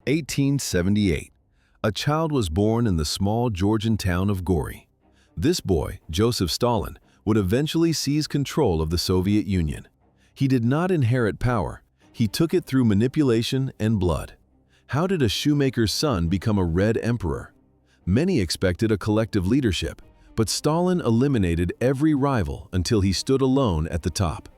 1878. A child was born in the small Georgian town of Gori. This boy, Joseph Stalin, would eventually seize control of the Soviet Union. He did not inherit power. He took it through manipulation and blood. How did a shoemaker's son become a Red Emperor? Many expected a collective leadership, but Stalin eliminated every rival until he stood alone at the top.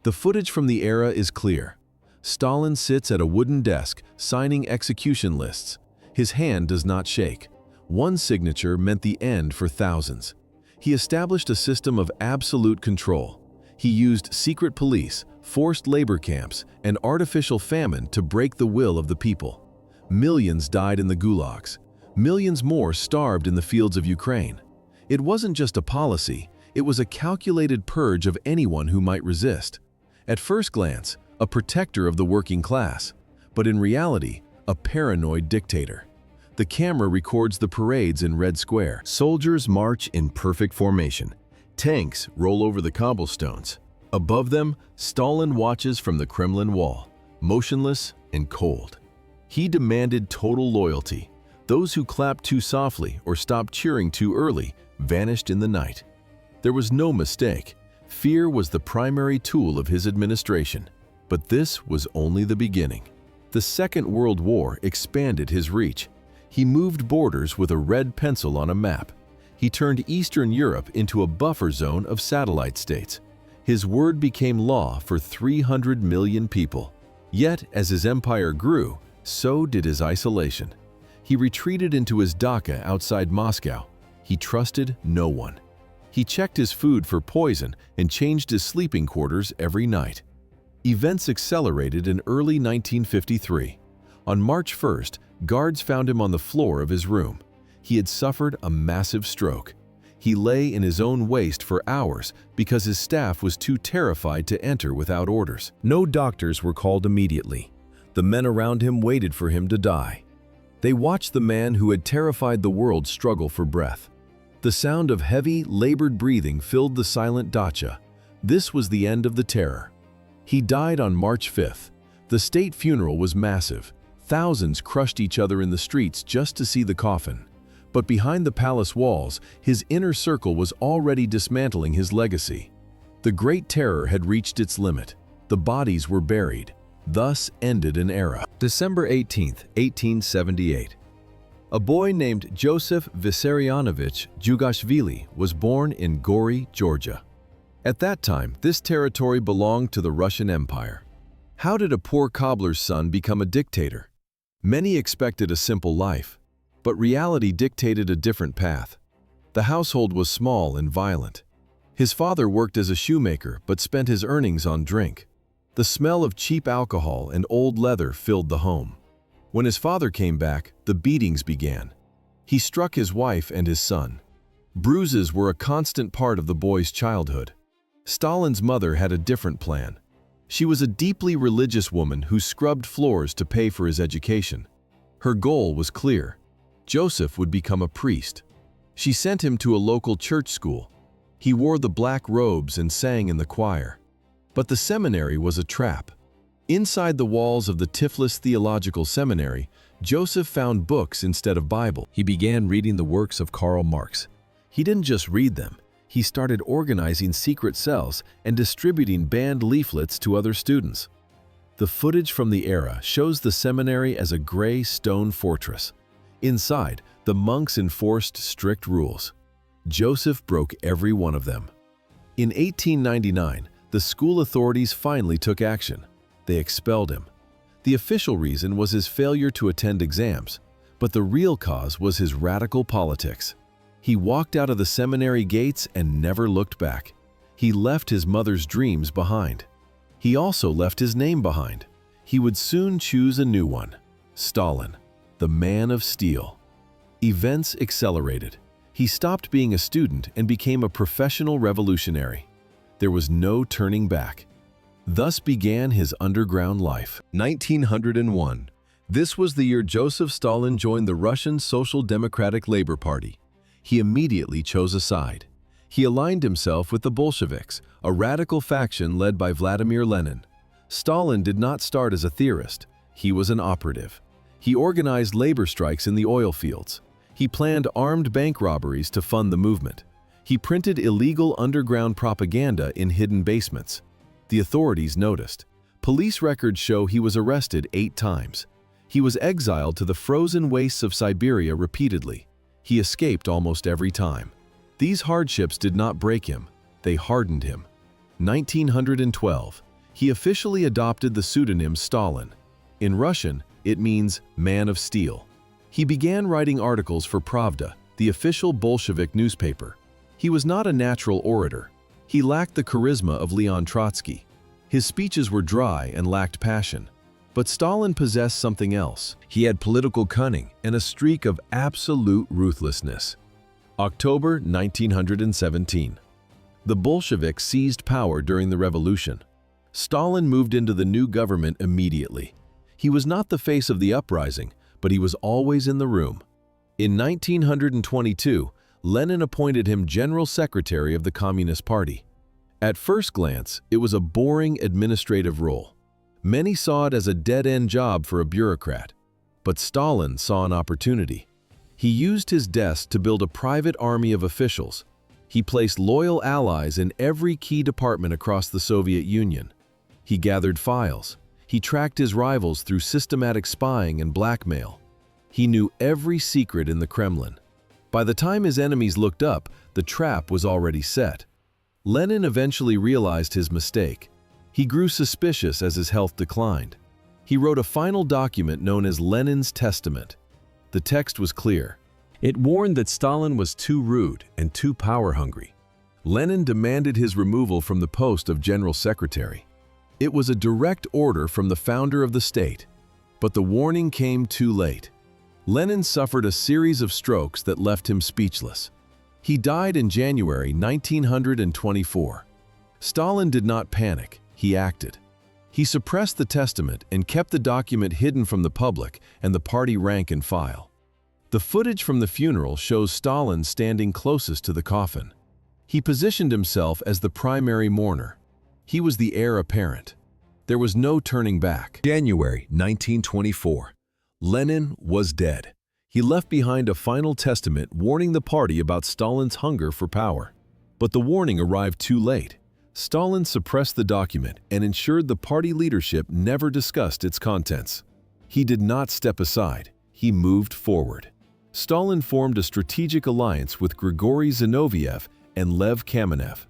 The footage from the era is clear. Stalin sits at a wooden desk, signing execution lists. His hand does not shake. One signature meant the end for thousands. He established a system of absolute control. He used secret police, forced labor camps, and artificial famine to break the will of the people. Millions died in the gulags. Millions more starved in the fields of Ukraine. It wasn't just a policy, it was a calculated purge of anyone who might resist. At first glance, a protector of the working class, but in reality, a paranoid dictator. The camera records the parades in Red Square. Soldiers march in perfect formation. Tanks roll over the cobblestones. Above them, Stalin watches from the Kremlin wall, motionless and cold. He demanded total loyalty. Those who clapped too softly or stopped cheering too early vanished in the night. There was no mistake. Fear was the primary tool of his administration. But this was only the beginning. The Second World War expanded his reach. He moved borders with a red pencil on a map. He turned Eastern Europe into a buffer zone of satellite states. His word became law for 300 million people. Yet, as his empire grew, so did his isolation. He retreated into his dacha outside Moscow. He trusted no one. He checked his food for poison and changed his sleeping quarters every night. Events accelerated in early 1953. On March 1st, guards found him on the floor of his room. He had suffered a massive stroke. He lay in his own waste for hours because his staff was too terrified to enter without orders. No doctors were called immediately. The men around him waited for him to die. They watched the man who had terrified the world struggle for breath. The sound of heavy, labored breathing filled the silent dacha. This was the end of the terror. He died on March 5th. The state funeral was massive. Thousands crushed each other in the streets just to see the coffin. But behind the palace walls, his inner circle was already dismantling his legacy. The Great Terror had reached its limit. The bodies were buried. Thus ended an era. December 18, 1878. A boy named Joseph Vissarionovich Jugashvili was born in Gori, Georgia. At that time, this territory belonged to the Russian Empire. How did a poor cobbler's son become a dictator? Many expected a simple life, but reality dictated a different path. The household was small and violent. His father worked as a shoemaker but spent his earnings on drink. The smell of cheap alcohol and old leather filled the home. When his father came back, the beatings began. He struck his wife and his son. Bruises were a constant part of the boy's childhood. Stalin's mother had a different plan. She was a deeply religious woman who scrubbed floors to pay for his education. Her goal was clear. Joseph would become a priest. She sent him to a local church school. He wore the black robes and sang in the choir. But the seminary was a trap. Inside the walls of the Tiflis Theological Seminary, Joseph found books instead of Bible. He began reading the works of Karl Marx. He didn't just read them. He started organizing secret cells and distributing banned leaflets to other students. The footage from the era shows the seminary as a gray stone fortress. Inside, the monks enforced strict rules. Joseph broke every one of them. In 1899, the school authorities finally took action. They expelled him. The official reason was his failure to attend exams, but the real cause was his radical politics. He walked out of the seminary gates and never looked back. He left his mother's dreams behind. He also left his name behind. He would soon choose a new one: Stalin, the man of steel. Events accelerated. He stopped being a student and became a professional revolutionary. There was no turning back. Thus began his underground life. 1901. This was the year Joseph Stalin joined the Russian Social Democratic Labor Party. He immediately chose a side. He aligned himself with the Bolsheviks, a radical faction led by Vladimir Lenin. Stalin did not start as a theorist. He was an operative. He organized labor strikes in the oil fields. He planned armed bank robberies to fund the movement. He printed illegal underground propaganda in hidden basements. The authorities noticed. Police records show he was arrested 8 times. He was exiled to the frozen wastes of Siberia repeatedly. He escaped almost every time. These hardships did not break him, they hardened him. 1912. He officially adopted the pseudonym Stalin. In Russian, it means man of steel. He began writing articles for Pravda, the official Bolshevik newspaper. He was not a natural orator. He lacked the charisma of Leon Trotsky. His speeches were dry and lacked passion. But Stalin possessed something else. He had political cunning and a streak of absolute ruthlessness. October 1917. The Bolsheviks seized power during the revolution. Stalin moved into the new government immediately. He was not the face of the uprising, but he was always in the room. In 1922, Lenin appointed him General Secretary of the Communist Party. At first glance, it was a boring administrative role. Many saw it as a dead-end job for a bureaucrat. But Stalin saw an opportunity. He used his desk to build a private army of officials. He placed loyal allies in every key department across the Soviet Union. He gathered files. He tracked his rivals through systematic spying and blackmail. He knew every secret in the Kremlin. By the time his enemies looked up, the trap was already set. Lenin eventually realized his mistake. He grew suspicious as his health declined. He wrote a final document known as Lenin's Testament. The text was clear. It warned that Stalin was too rude and too power-hungry. Lenin demanded his removal from the post of General Secretary. It was a direct order from the founder of the state. But the warning came too late. Lenin suffered a series of strokes that left him speechless. He died in January 1924. Stalin did not panic, he acted. He suppressed the testament and kept the document hidden from the public and the party rank and file. The footage from the funeral shows Stalin standing closest to the coffin. He positioned himself as the primary mourner. He was the heir apparent. There was no turning back. January 1924. Lenin was dead. He left behind a final testament warning the party about Stalin's hunger for power. But the warning arrived too late. Stalin suppressed the document and ensured the party leadership never discussed its contents. He did not step aside. He moved forward. Stalin formed a strategic alliance with Grigory Zinoviev and Lev Kamenev.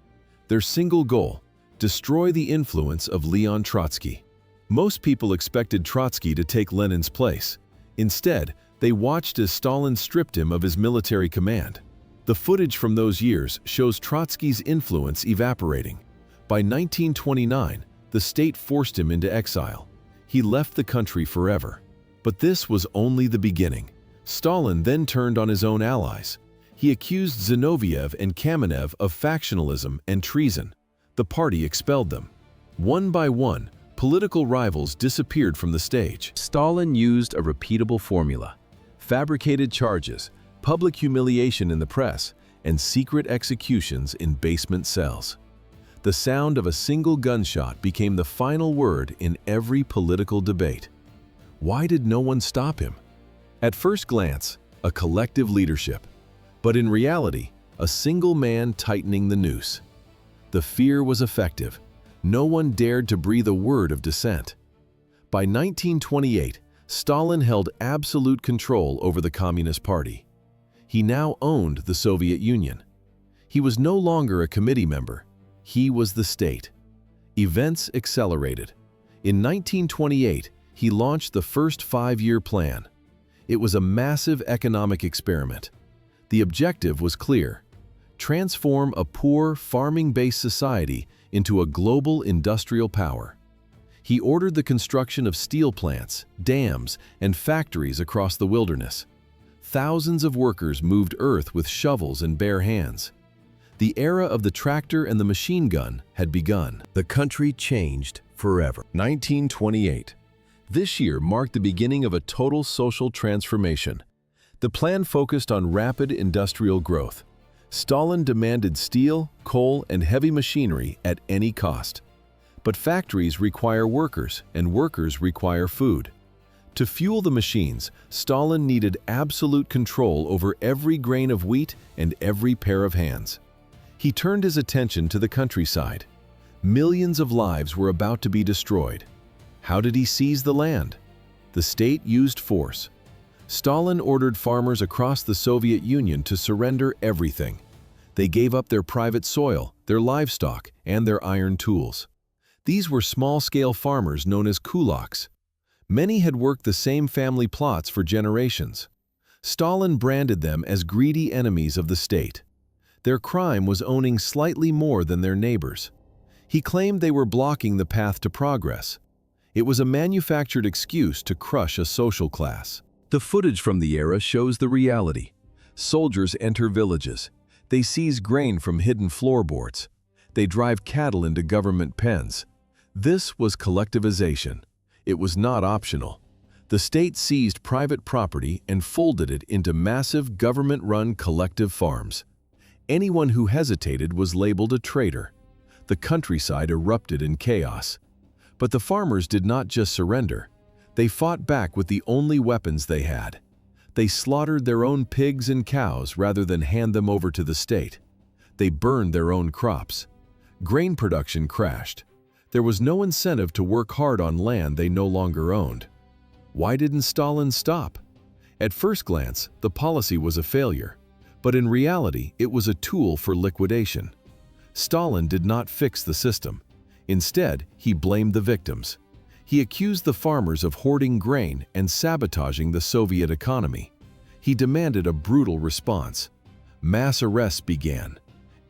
Their single goal: destroy the influence of Leon Trotsky. Most people expected Trotsky to take Lenin's place. Instead, they watched as Stalin stripped him of his military command. The footage from those years shows Trotsky's influence evaporating. By 1929, the state forced him into exile. He left the country forever. But this was only the beginning. Stalin then turned on his own allies. He accused Zinoviev and Kamenev of factionalism and treason. The party expelled them. One by one, political rivals disappeared from the stage. Stalin used a repeatable formula: fabricated charges, public humiliation in the press, and secret executions in basement cells. The sound of a single gunshot became the final word in every political debate. Why did no one stop him? At first glance, a collective leadership. But in reality, a single man tightening the noose. The fear was effective. No one dared to breathe a word of dissent. By 1928, Stalin held absolute control over the Communist Party. He now owned the Soviet Union. He was no longer a committee member. He was the state. Events accelerated. In 1928, he launched the first 5-year plan. It was a massive economic experiment. The objective was clear: transform a poor, farming-based society into a global industrial power. He ordered the construction of steel plants, dams, and factories across the wilderness. Thousands of workers moved earth with shovels and bare hands. The era of the tractor and the machine gun had begun. The country changed forever. 1928. This year marked the beginning of a total social transformation. The plan focused on rapid industrial growth. Stalin demanded steel, coal, and heavy machinery at any cost. But factories require workers, and workers require food. To fuel the machines, Stalin needed absolute control over every grain of wheat and every pair of hands. He turned his attention to the countryside. Millions of lives were about to be destroyed. How did he seize the land? The state used force. Stalin ordered farmers across the Soviet Union to surrender everything. They gave up their private soil, their livestock, and their iron tools. These were small-scale farmers known as kulaks. Many had worked the same family plots for generations. Stalin branded them as greedy enemies of the state. Their crime was owning slightly more than their neighbors. He claimed they were blocking the path to progress. It was a manufactured excuse to crush a social class. The footage from the era shows the reality. Soldiers enter villages. They seize grain from hidden floorboards. They drive cattle into government pens. This was collectivization. It was not optional. The state seized private property and folded it into massive government-run collective farms. Anyone who hesitated was labeled a traitor. The countryside erupted in chaos. But the farmers did not just surrender. They fought back with the only weapons they had. They slaughtered their own pigs and cows rather than hand them over to the state. They burned their own crops. Grain production crashed. There was no incentive to work hard on land they no longer owned. Why didn't Stalin stop? At first glance, the policy was a failure, but in reality, it was a tool for liquidation. Stalin did not fix the system. Instead, he blamed the victims. He accused the farmers of hoarding grain and sabotaging the Soviet economy. He demanded a brutal response. Mass arrests began.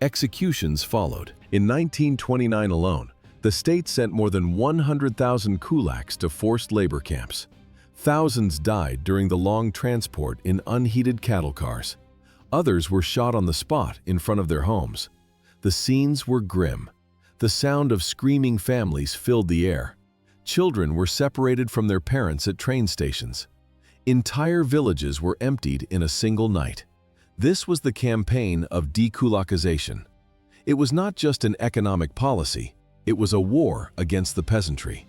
Executions followed. In 1929 alone, the state sent more than 100,000 kulaks to forced labor camps. Thousands died during the long transport in unheated cattle cars. Others were shot on the spot in front of their homes. The scenes were grim. The sound of screaming families filled the air. Children were separated from their parents at train stations. Entire villages were emptied in a single night. This was the campaign of dekulakization. It was not just an economic policy. It was a war against the peasantry.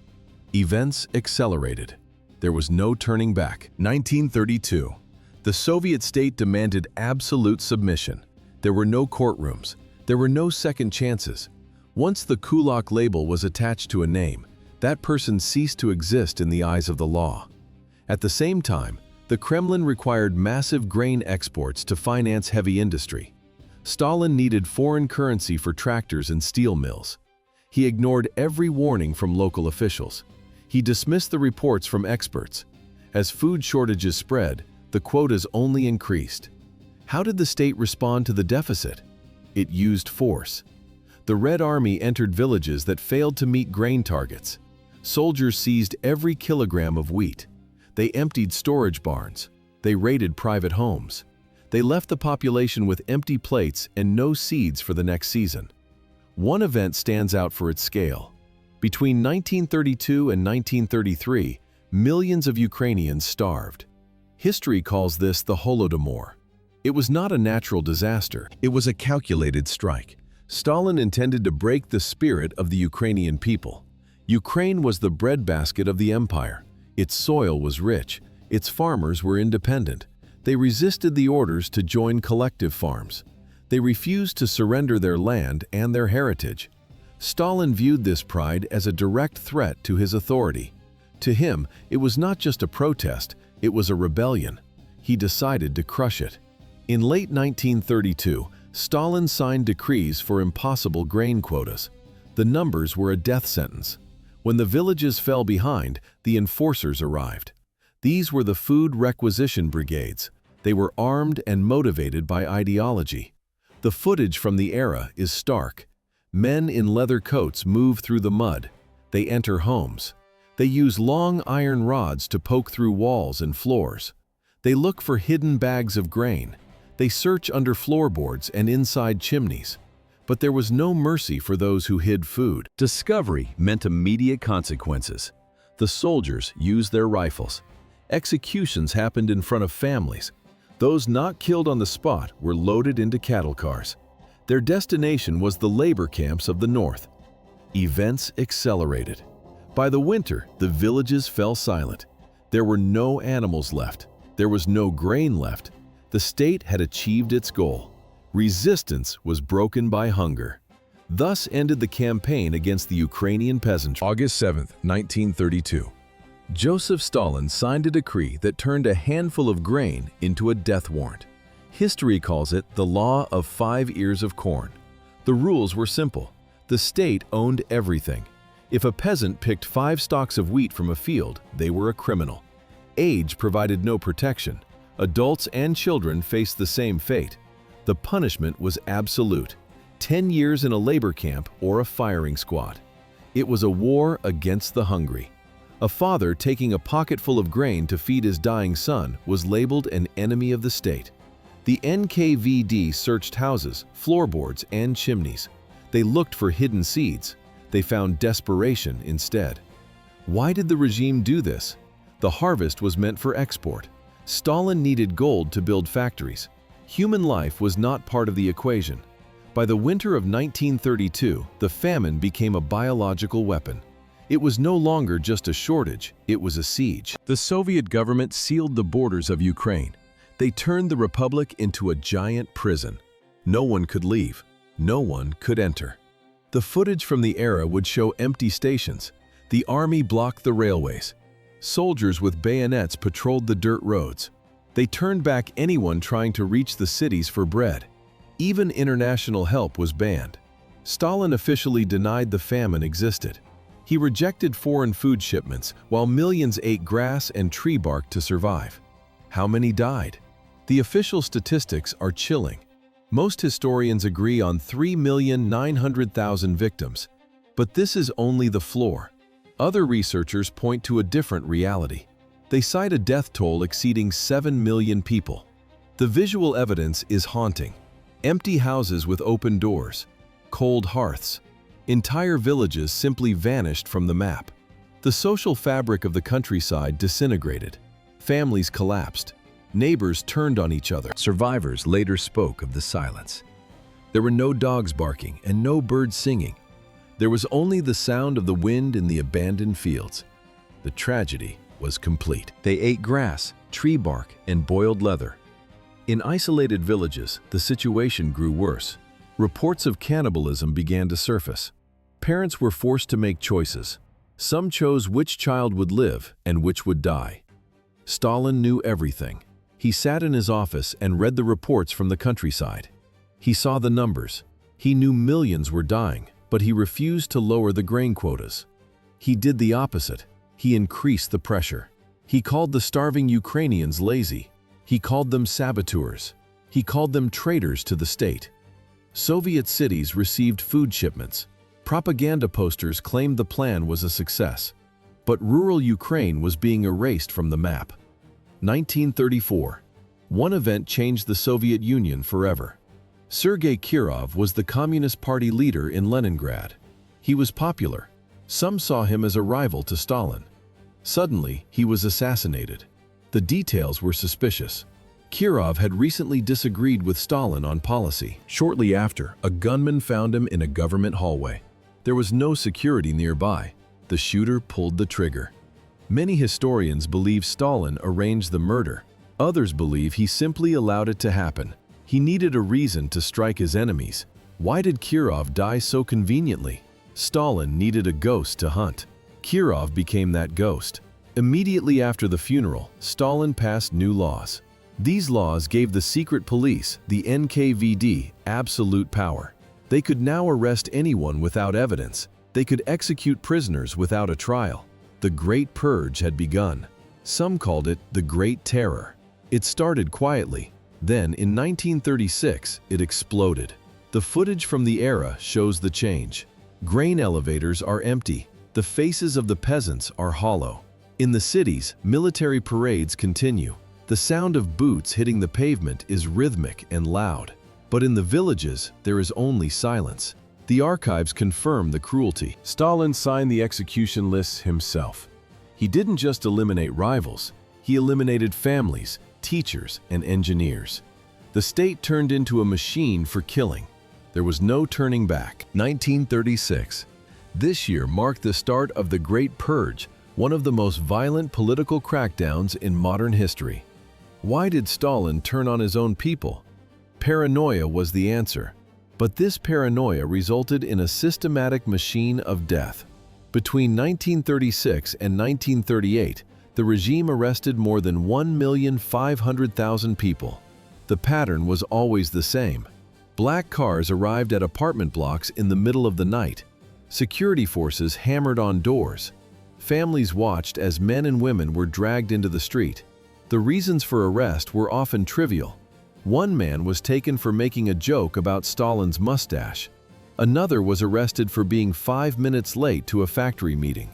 Events accelerated. There was no turning back. 1932. The Soviet state demanded absolute submission. There were no courtrooms. There were no second chances. Once the kulak label was attached to a name, that person ceased to exist in the eyes of the law. At the same time, the Kremlin required massive grain exports to finance heavy industry. Stalin needed foreign currency for tractors and steel mills. He ignored every warning from local officials. He dismissed the reports from experts. As food shortages spread, the quotas only increased. How did the state respond to the deficit? It used force. The Red Army entered villages that failed to meet grain targets. Soldiers seized every kilogram of wheat. They emptied storage barns. They raided private homes. They left the population with empty plates and no seeds for the next season. One event stands out for its scale. Between 1932 and 1933, millions of Ukrainians starved. History calls this the Holodomor. It was not a natural disaster. It was a calculated strike. Stalin intended to break the spirit of the Ukrainian people. Ukraine was the breadbasket of the empire. Its soil was rich. Its farmers were independent. They resisted the orders to join collective farms. They refused to surrender their land and their heritage. Stalin viewed this pride as a direct threat to his authority. To him, it was not just a protest, it was a rebellion. He decided to crush it. In late 1932, Stalin signed decrees for impossible grain quotas. The numbers were a death sentence. When the villages fell behind, the enforcers arrived. These were the food requisition brigades. They were armed and motivated by ideology. The footage from the era is stark. Men in leather coats move through the mud. They enter homes. They use long iron rods to poke through walls and floors. They look for hidden bags of grain. They search under floorboards and inside chimneys. But there was no mercy for those who hid food. Discovery meant immediate consequences. The soldiers used their rifles. Executions happened in front of families. Those not killed on the spot were loaded into cattle cars. Their destination was the labor camps of the north. Events accelerated. By the winter, the villages fell silent. There were no animals left. There was no grain left. The state had achieved its goal. Resistance was broken by hunger. Thus ended the campaign against the Ukrainian peasantry. August 7, 1932. Joseph Stalin signed a decree that turned a handful of grain into a death warrant. History calls it the Law of 5 Ears of Corn. The rules were simple. The state owned everything. If a peasant picked 5 stalks of wheat from a field, they were a criminal. Age provided no protection. Adults and children faced the same fate. The punishment was absolute: 10 years in a labor camp or a firing squad. It was a war against the hungry. A father taking a pocketful of grain to feed his dying son was labeled an enemy of the state. The NKVD searched houses, floorboards, and chimneys. They looked for hidden seeds. They found desperation instead. Why did the regime do this? The harvest was meant for export. Stalin needed gold to build factories. Human life was not part of the equation. By the winter of 1932, the famine became a biological weapon. It was no longer just a shortage, it was a siege. The Soviet government sealed the borders of Ukraine. They turned the republic into a giant prison. No one could leave. No one could enter. The footage from the era would show empty stations. The army blocked the railways. Soldiers with bayonets patrolled the dirt roads. They turned back anyone trying to reach the cities for bread. Even international help was banned. Stalin officially denied the famine existed. He rejected foreign food shipments, while millions ate grass and tree bark to survive. How many died? The official statistics are chilling. Most historians agree on 3,900,000 victims, but this is only the floor. Other researchers point to a different reality. They cite a death toll exceeding 7 million people. The visual evidence is haunting. Empty houses with open doors, cold hearths. Entire villages simply vanished from the map. The social fabric of the countryside disintegrated. Families collapsed. Neighbors turned on each other. Survivors later spoke of the silence. There were no dogs barking and no birds singing. There was only the sound of the wind in the abandoned fields. The tragedy was complete. They ate grass, tree bark, and boiled leather. In isolated villages, the situation grew worse. Reports of cannibalism began to surface. Parents were forced to make choices. Some chose which child would live and which would die. Stalin knew everything. He sat in his office and read the reports from the countryside. He saw the numbers. He knew millions were dying, but he refused to lower the grain quotas. He did the opposite. He increased the pressure. He called the starving Ukrainians lazy. He called them saboteurs. He called them traitors to the state. Soviet cities received food shipments. Propaganda posters claimed the plan was a success. But rural Ukraine was being erased from the map. 1934. One event changed the Soviet Union forever. Sergei Kirov was the Communist Party leader in Leningrad. He was popular. Some saw him as a rival to Stalin. Suddenly, he was assassinated. The details were suspicious. Kirov had recently disagreed with Stalin on policy. Shortly after, a gunman found him in a government hallway. There was no security nearby. The shooter pulled the trigger. Many historians believe Stalin arranged the murder. Others believe he simply allowed it to happen. He needed a reason to strike his enemies. Why did Kirov die so conveniently? Stalin needed a ghost to hunt. Kirov became that ghost. Immediately after the funeral, Stalin passed new laws. These laws gave the secret police, the NKVD, absolute power. They could now arrest anyone without evidence. They could execute prisoners without a trial. The Great Purge had begun. Some called it the Great Terror. It started quietly. Then, in 1936, it exploded. The footage from the era shows the change. Grain elevators are empty. The faces of the peasants are hollow. In the cities, military parades continue. The sound of boots hitting the pavement is rhythmic and loud. But in the villages, there is only silence. The archives confirm the cruelty. Stalin signed the execution lists himself. He didn't just eliminate rivals, he eliminated families, teachers, and engineers. The state turned into a machine for killing. There was no turning back. 1936. This year marked the start of the Great Purge, one of the most violent political crackdowns in modern history. Why did Stalin turn on his own people? Paranoia was the answer. But this paranoia resulted in a systematic machine of death. Between 1936 and 1938, the regime arrested more than 1,500,000 people. The pattern was always the same. Black cars arrived at apartment blocks in the middle of the night. Security forces hammered on doors. Families watched as men and women were dragged into the street. The reasons for arrest were often trivial. One man was taken for making a joke about Stalin's mustache. Another was arrested for being 5 minutes late to a factory meeting.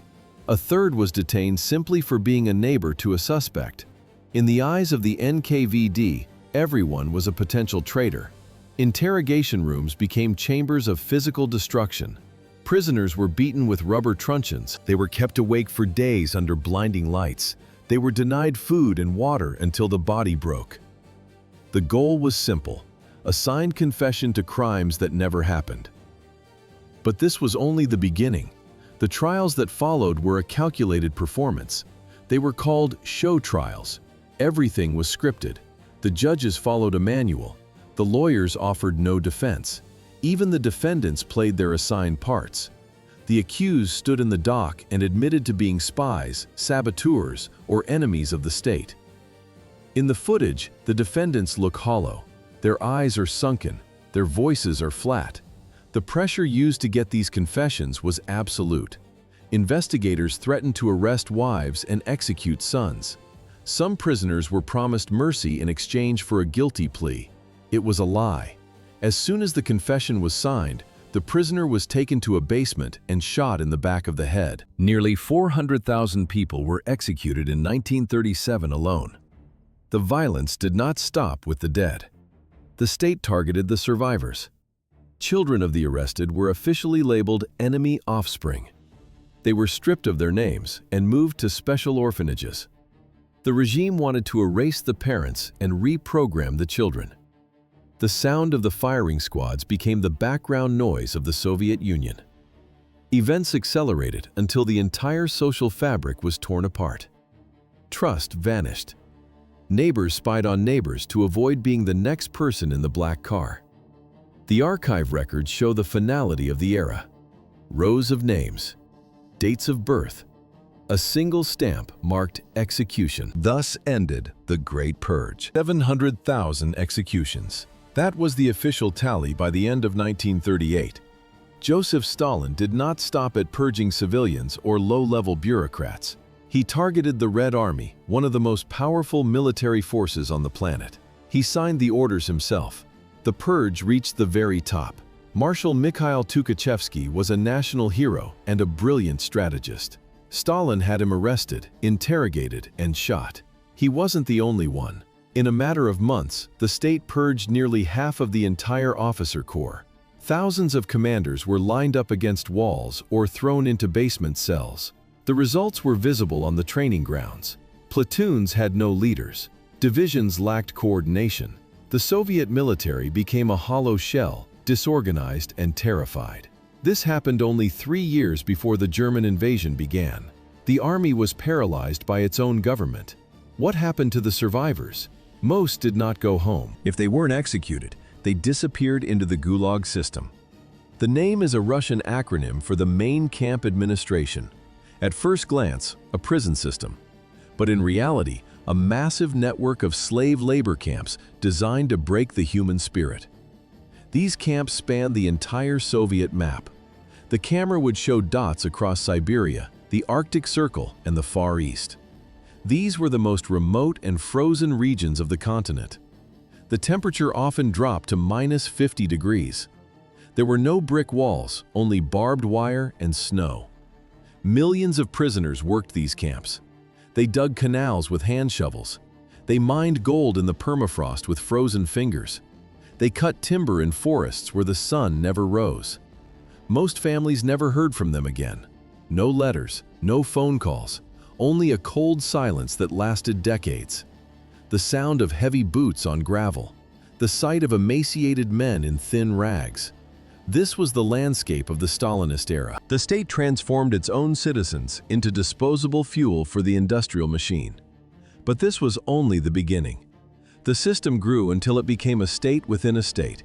A third was detained simply for being a neighbor to a suspect. In the eyes of the NKVD, everyone was a potential traitor. Interrogation rooms became chambers of physical destruction. Prisoners were beaten with rubber truncheons. They were kept awake for days under blinding lights. They were denied food and water until the body broke. The goal was simple: a signed confession to crimes that never happened. But this was only the beginning. The trials that followed were a calculated performance. They were called show trials. Everything was scripted. The judges followed a manual. The lawyers offered no defense. Even the defendants played their assigned parts. The accused stood in the dock and admitted to being spies, saboteurs, or enemies of the state. In the footage, the defendants look hollow. Their eyes are sunken. Their voices are flat. The pressure used to get these confessions was absolute. Investigators threatened to arrest wives and execute sons. Some prisoners were promised mercy in exchange for a guilty plea. It was a lie. As soon as the confession was signed, the prisoner was taken to a basement and shot in the back of the head. Nearly 400,000 people were executed in 1937 alone. The violence did not stop with the dead. The state targeted the survivors. Children of the arrested were officially labeled enemy offspring. They were stripped of their names and moved to special orphanages. The regime wanted to erase the parents and reprogram the children. The sound of the firing squads became the background noise of the Soviet Union. Events accelerated until the entire social fabric was torn apart. Trust vanished. Neighbors spied on neighbors to avoid being the next person in the black car. The archive records show the finality of the era. Rows of names, dates of birth. A single stamp marked execution. Thus ended the Great Purge. 700,000 executions. That was the official tally by the end of 1938. Joseph Stalin did not stop at purging civilians or low-level bureaucrats. He targeted the Red Army, one of the most powerful military forces on the planet. He signed the orders himself. The purge reached the very top. Marshal Mikhail Tukhachevsky was a national hero and a brilliant strategist. Stalin had him arrested, interrogated, and shot. He wasn't the only one. In a matter of months, the state purged nearly half of the entire officer corps. Thousands of commanders were lined up against walls or thrown into basement cells. The results were visible on the training grounds. Platoons had no leaders. Divisions lacked coordination. The Soviet military became a hollow shell, disorganized and terrified. This happened only 3 years before the German invasion began. The army was paralyzed by its own government. What happened to the survivors? Most did not go home. If they weren't executed, they disappeared into the Gulag system. The name is a Russian acronym for the Main Camp Administration. At first glance, a prison system. But in reality, a massive network of slave labor camps designed to break the human spirit. These camps spanned the entire Soviet map. The camera would show dots across Siberia, the Arctic Circle, and the Far East. These were the most remote and frozen regions of the continent. The temperature often dropped to -50 degrees. There were no brick walls, only barbed wire and snow. Millions of prisoners worked these camps. They dug canals with hand shovels. They mined gold in the permafrost with frozen fingers. They cut timber in forests where the sun never rose. Most families never heard from them again. No letters, no phone calls, only a cold silence that lasted decades. The sound of heavy boots on gravel, the sight of emaciated men in thin rags. This was the landscape of the Stalinist era. The state transformed its own citizens into disposable fuel for the industrial machine. But this was only the beginning. The system grew until it became a state within a state.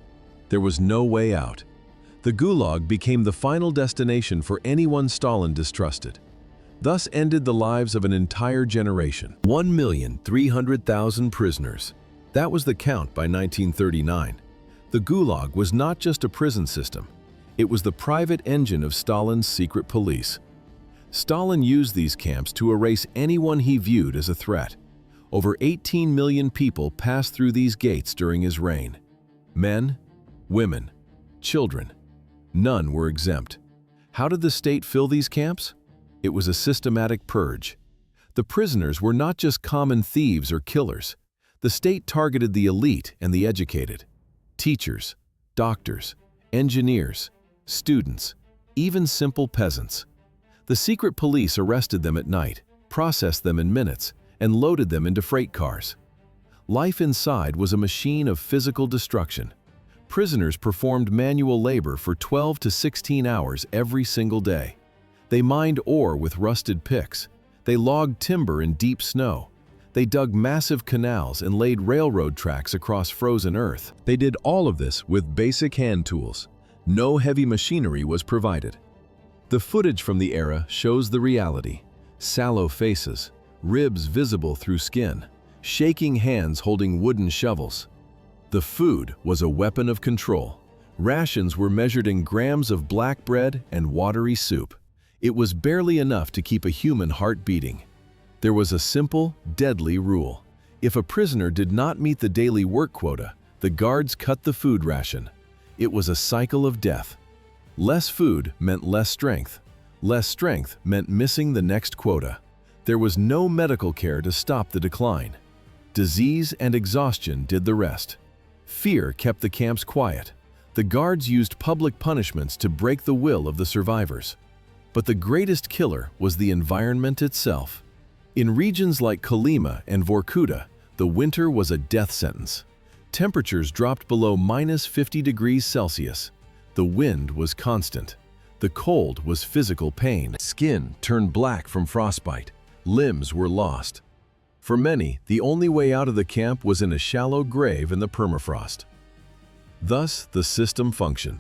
There was no way out. The Gulag became the final destination for anyone Stalin distrusted. Thus ended the lives of an entire generation. 1,300,000 prisoners. That was the count by 1939. The Gulag was not just a prison system. It was the private engine of Stalin's secret police. Stalin used these camps to erase anyone he viewed as a threat. Over 18 million people passed through these gates during his reign. Men, women, children. None were exempt. How did the state fill these camps? It was a systematic purge. The prisoners were not just common thieves or killers. The state targeted the elite and the educated. Teachers, doctors, engineers, students, even simple peasants. The secret police arrested them at night, processed them in minutes, and loaded them into freight cars. Life inside was a machine of physical destruction. Prisoners performed manual labor for 12 to 16 hours every single day. They mined ore with rusted picks. They logged timber in deep snow. They dug massive canals and laid railroad tracks across frozen earth. They did all of this with basic hand tools. No heavy machinery was provided. The footage from the era shows the reality. Sallow faces, ribs visible through skin, shaking hands holding wooden shovels. The food was a weapon of control. Rations were measured in grams of black bread and watery soup. It was barely enough to keep a human heart beating. There was a simple, deadly rule. If a prisoner did not meet the daily work quota, the guards cut the food ration. It was a cycle of death. Less food meant less strength. Less strength meant missing the next quota. There was no medical care to stop the decline. Disease and exhaustion did the rest. Fear kept the camps quiet. The guards used public punishments to break the will of the survivors. But the greatest killer was the environment itself. In regions like Kolyma and Vorkuta, the winter was a death sentence. Temperatures dropped below -50 degrees Celsius. The wind was constant. The cold was physical pain. Skin turned black from frostbite. Limbs were lost. For many, the only way out of the camp was in a shallow grave in the permafrost. Thus, the system functioned.